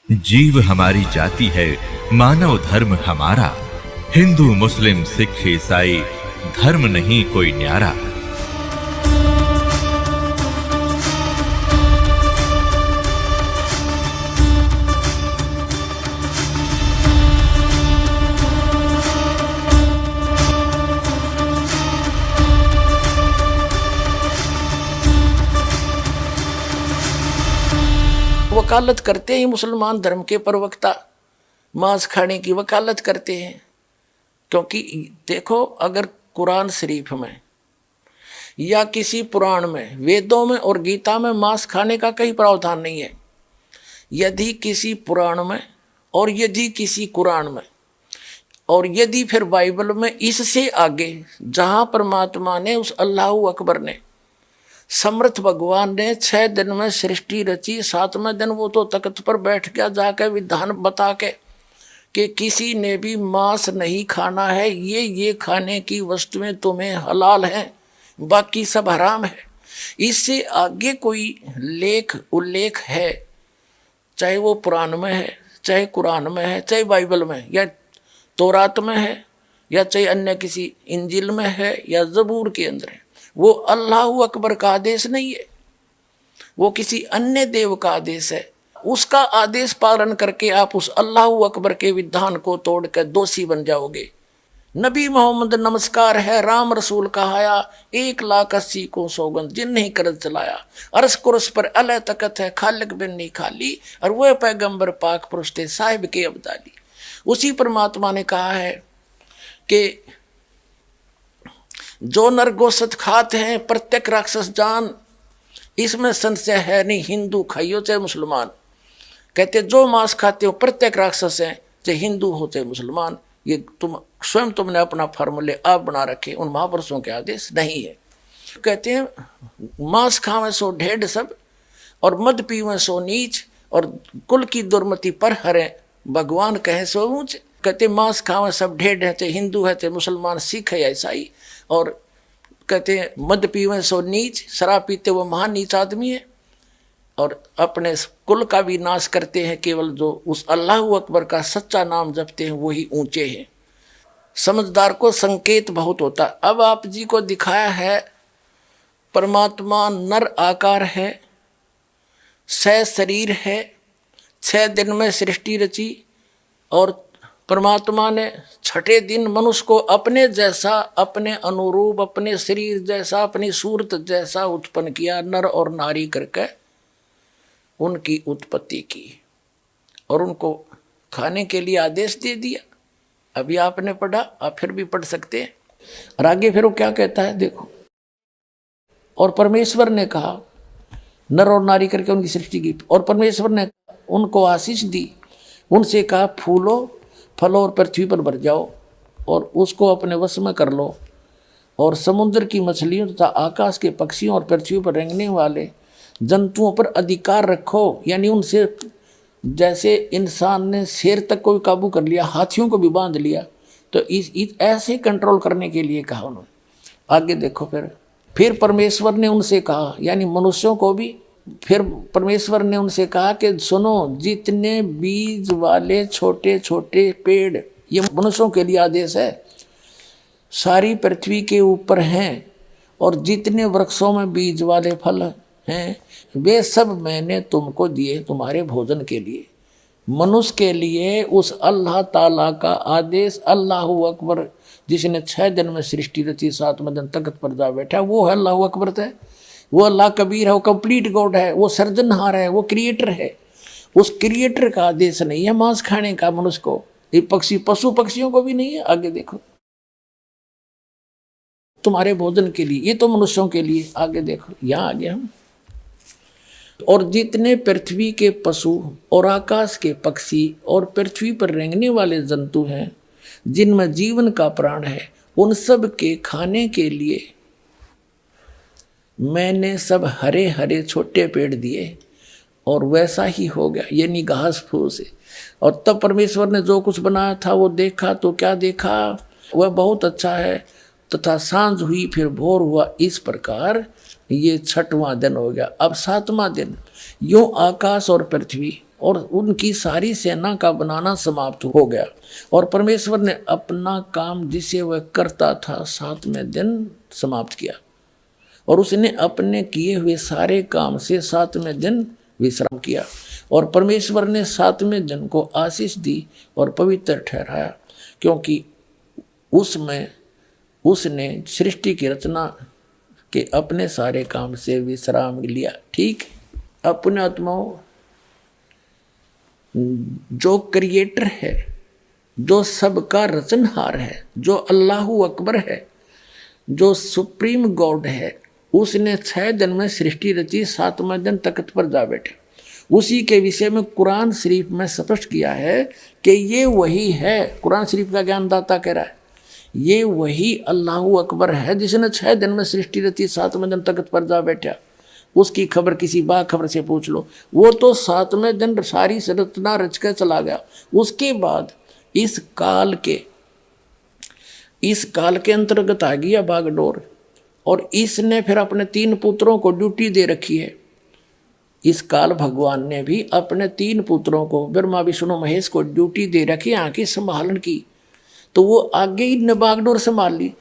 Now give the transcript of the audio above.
जीव हमारी जाति है, मानव धर्म हमारा। हिंदू मुस्लिम सिख ईसाई धर्म नहीं कोई न्यारा। वकालत करते हैं मुसलमान धर्म के प्रवक्ता, मांस खाने की वकालत करते हैं। क्योंकि देखो, अगर कुरान शरीफ में या किसी पुराण में, वेदों में और गीता में मांस खाने का कहीं प्रावधान नहीं है। यदि किसी पुराण में और यदि किसी कुरान में और यदि फिर बाइबल में, इससे आगे जहां परमात्मा ने, उस अल्लाह अकबर ने, समर्थ भगवान ने 6 दिन में सृष्टि रची, 7वें दिन वो तो तख्त पर बैठ गया जाकर विधान बता के कि किसी ने भी मांस नहीं खाना है, ये खाने की वस्तुएं तुम्हें हलाल हैं, बाकी सब हराम है। इससे आगे कोई लेख उल्लेख है, चाहे वो पुराण में है, चाहे कुरान में है, चाहे बाइबल में या तौरात में है, या चाहे अन्य किसी इंजिल में है या जबूर के अंदर है, वो अल्लाह अकबर का आदेश नहीं है, वो किसी अन्य देव का आदेश है। उसका आदेश पालन करके आप उस अल्लाह अकबर के विधान को तोड़कर दोषी बन जाओगे। नबी मोहम्मद नमस्कार है, राम रसूल कहाया, 1,80,000 को सौगंध जिन नहीं करत चलाया, अरस कुरस पर अल तकत है, खालिक बिन नहीं खाली, और वह पैगंबर पाक पुरुष थे साहिब के अब्दाली। उसी परमात्मा ने कहा है कि जो नर गोश्त खाते हैं प्रत्येक राक्षस जान, इसमें संशय है नहीं, हिंदू खाइयो चाहे मुसलमान। कहते जो मांस खाते हो प्रत्येक राक्षस हैं, चाहे हिंदू हो चाहे मुसलमान। ये तुमने अपना फार्मूले आप बना रखे, उन महापुरुषों के आदेश नहीं है। कहते हैं मांस खावे सो ढेढ़ सब, और मद पीवे सो नीच, और कुल की दुर्मति पर हरे, भगवान कहे सो ऊंच। कहते मांस खावे सब ढेढ़ है, चाहे हिंदू है चाहे मुसलमान, सिख है या ईसाई। और कहते हैं मद पीवे सो नीच, शराब पीते वो महान नीच आदमी है, और अपने कुल का भी नाश करते हैं। केवल जो उस अल्लाह अकबर का सच्चा नाम जपते हैं वही ऊंचे हैं। समझदार को संकेत बहुत होता। अब आप जी को दिखाया है परमात्मा नर आकार है, 6 शरीर है, 6 दिन में सृष्टि रची, और परमात्मा ने 6ठे दिन मनुष्य को अपने जैसा, अपने अनुरूप, अपने शरीर जैसा, अपनी सूरत जैसा उत्पन्न किया, नर और नारी करके उनकी उत्पत्ति की, और उनको खाने के लिए आदेश दे दिया। अभी आपने पढ़ा, आप फिर भी पढ़ सकते हैं। और आगे फिर वो क्या कहता है देखो, और परमेश्वर ने कहा, नर और नारी करके उनकी सृष्टि की, और परमेश्वर ने उनको आशीष दी, उनसे कहा फूलो फलो और पृथ्वी पर भर जाओ, और उसको अपने वश में कर लो, और समुद्र की मछलियों तथा आकाश के पक्षियों और पृथ्वी पर रेंगने वाले जंतुओं पर अधिकार रखो। यानी उनसे, जैसे इंसान ने शेर तक को भी काबू कर लिया, हाथियों को भी बांध लिया, तो इस ऐसे कंट्रोल करने के लिए कहा उन्होंने। आगे देखो, फिर परमेश्वर ने उनसे कहा, यानी मनुष्यों को भी, फिर परमेश्वर ने उनसे कहा कि सुनो, जितने बीज वाले छोटे छोटे पेड़, ये मनुष्यों के लिए आदेश है, सारी पृथ्वी के ऊपर हैं, और जितने वृक्षों में बीज वाले फल हैं, वे सब मैंने तुमको दिए तुम्हारे भोजन के लिए। मनुष्य के लिए उस अल्लाह ताला का आदेश, अल्लाह अकबर, जिसने 6 दिन में सृष्टि रची, 7वें दिन तख्त पर जा बैठा, वो है अल्लाह अकबर है। वो अल्लाह कबीर है, वो कंप्लीट गॉड है, वो सर्जनहार है, वो क्रिएटर है। उस क्रिएटर का आदेश नहीं है मांस खाने का मनुष्य को, ये पशु पक्षियों को भी नहीं है। आगे देखो, तुम्हारे भोजन के लिए, ये तो मनुष्यों के लिए। आगे देखो, यहाँ आगे हम, और जितने पृथ्वी के पशु और आकाश के पक्षी और पृथ्वी पर रेंगने वाले जंतु हैं, जिनमें जीवन का प्राण है, उन सब के खाने के लिए मैंने सब हरे हरे छोटे पेड़ दिए, और वैसा ही हो गया, यानी घास फूस से। और तब परमेश्वर ने जो कुछ बनाया था वो देखा, तो क्या देखा, वह बहुत अच्छा है। तथा सांझ हुई फिर भोर हुआ, इस प्रकार ये 6वां दिन हो गया। अब 7वां दिन यूं आकाश और पृथ्वी और उनकी सारी सेना का बनाना समाप्त हो गया। और परमेश्वर ने अपना काम जिसे वह करता था 7वें दिन समाप्त किया, और उसने अपने किए हुए सारे काम से 7वें दिन विश्राम किया। और परमेश्वर ने 7वें दिन को आशीष दी और पवित्र ठहराया, क्योंकि उसमें उसने सृष्टि की रचना के अपने सारे काम से विश्राम लिया। ठीक, अपने आत्माओं, जो क्रिएटर है, जो सबका रचनहार है, जो अल्लाहू अकबर है, जो सुप्रीम गॉड है, उसने 6 दिन में सृष्टि रची, 7वें दिन तख्त पर जा बैठे। उसी के विषय में कुरान शरीफ में स्पष्ट किया है कि ये वही है। कुरान शरीफ का ज्ञानदाता कह रहा है ये वही अल्लाहू अकबर है जिसने 6 दिन में सृष्टि रची, 7वें दिन तख्त पर जा बैठा। उसकी खबर किसी बाखबर से पूछ लो, वो तो 7वें दिन सारी रचना रच के चला गया। उसके बाद इस काल के अंतर्गत आ गया बागडोर, और इसने फिर अपने 3 पुत्रों को ड्यूटी दे रखी है। इस काल भगवान ने भी अपने 3 पुत्रों को, ब्रह्मा विष्णु महेश को ड्यूटी दे रखी आंखें संभालन की, तो वो आगे ही बागडोर संभाल ली।